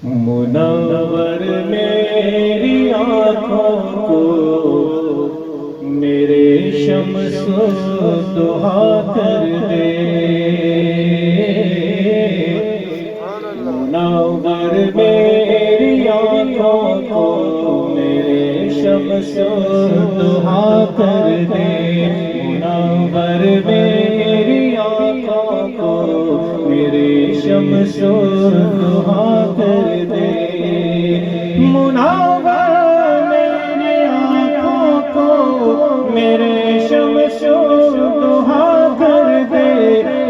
منور میری آنکھوں کو میرے شمس دہا کر دے، منور میری آنکھوں کو میرے شمس دہا کر دے، منور میری آنکھوں کو میرے شمس دہا کر دے، منور میری آنکھوں کو میرے شمس دہا کر دے،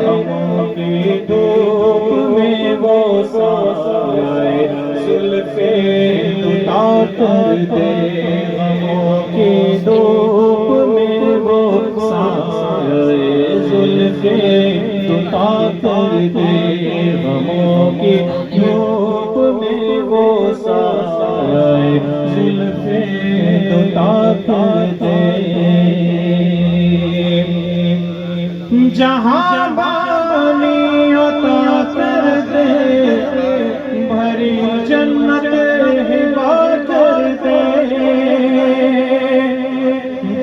غموں کی دھوپ میں وہ سایہ زلف عطا کر دے، غموں کی دھوپ میں وہ سایہ زلف عطا کر دے، غموں کی دھوپ میں وہ سایہ زلف عطا کر دے، جہاں بانی عطا کر دے، بھری جنت ہبا کر دے،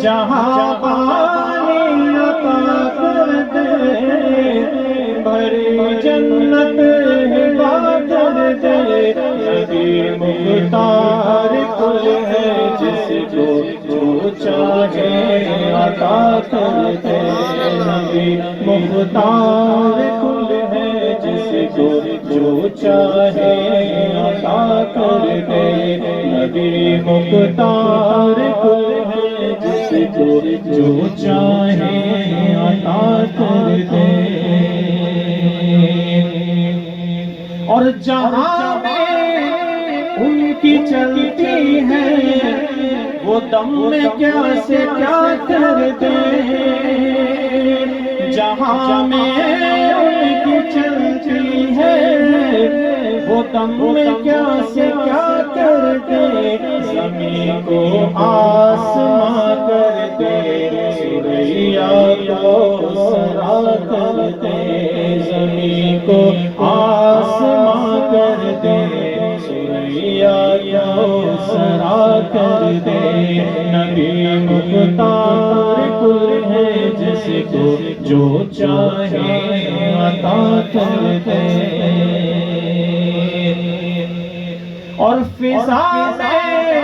جہاں بانی عطا کر دے، بھری جنت ہبا کر دے، نبی مختار کل ہے جس کو جو چاہے عطا کر دے، نبی مختار کل ہے جس کو جو چاہے عطا کر دے، نبی مختار کل ہے جس کو جو چاہے عطا کر دے، اور جہاں میں ان کی چلتی ہے وہ دم میں کیا سے کیا کر دے، جہاں میں ان کی چلتی ہے وہ دم میں کیا سے کیا کر دے، زمین کو آسماں کر دے، سوریا کو سرا کر دے، زمین کو آسماں کر دے، سوریا کو سرا کر دے، نبی مختار کل ہے جس کو جو چاہے عطا کر دے، اور فضا میں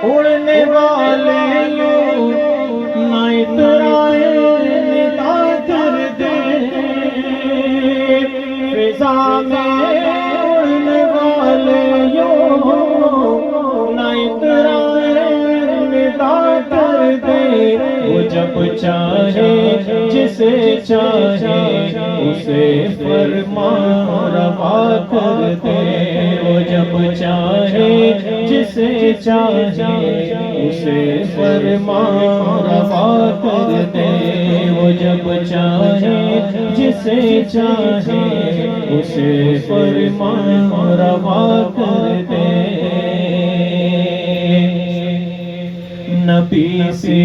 اڑنے والے یوں نہ اترائے ندا کر دے، فضا میں اڑنے والے یوں نہ اترائے ندا کر دے، وہ جب چاہے جسے چاہے اسے فرمان روا کر دے، وہ جب چاہے جسے چاہے اسے فرمان روا کر دے، وہ جب چاہے جسے چاہے اسے فرمان روا کر دے، نبی سے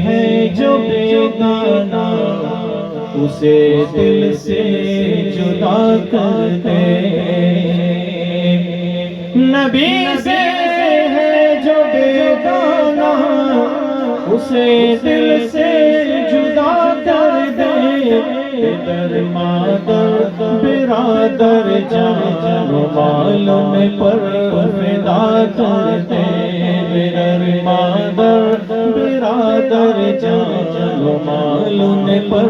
ہے جو بیگانہ اسے دل سے جدا کر دے، نبی سے ہے جو بیگانہ اسے دل سے جدا کر دے، پدر مادر برادر جان و مال میں پر فدا کر دے، پدر مادر برادر جان و مال میں پر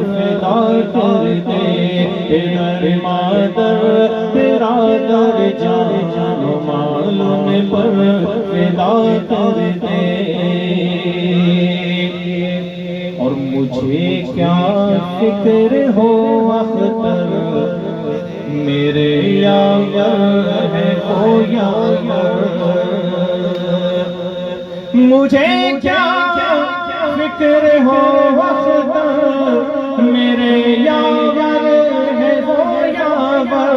فدا کر دے، پدر مادر برادر جان و مال میں پر فدا کر دے، اور مجھے کیا فکر ہو اختر میرے یاور ہے وہ یاور، مجھے کیا فکر ہو اختر میرے یاور ہے وہ یاور،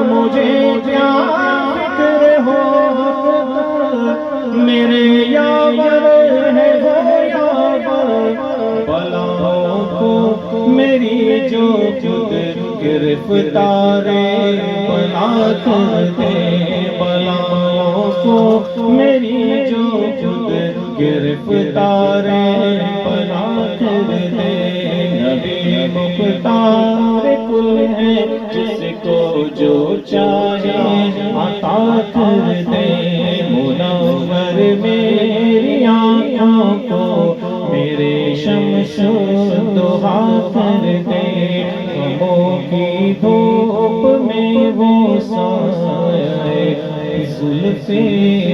مجھے کیا فکر ہو اختر میرے یاور ہے وہ یاور، بلاؤں کو میری جو خود گرفتار بنا کر دے، کو میری جو خود گرفتاریں بنا کر دے، نبی مختار کل ہے جس کو جو چاہے عطا کر دے، منور میری آنکھوں کو میرے شمس دعا کر دے، غموں کی دھوپ میں وہ سایہ زلفیں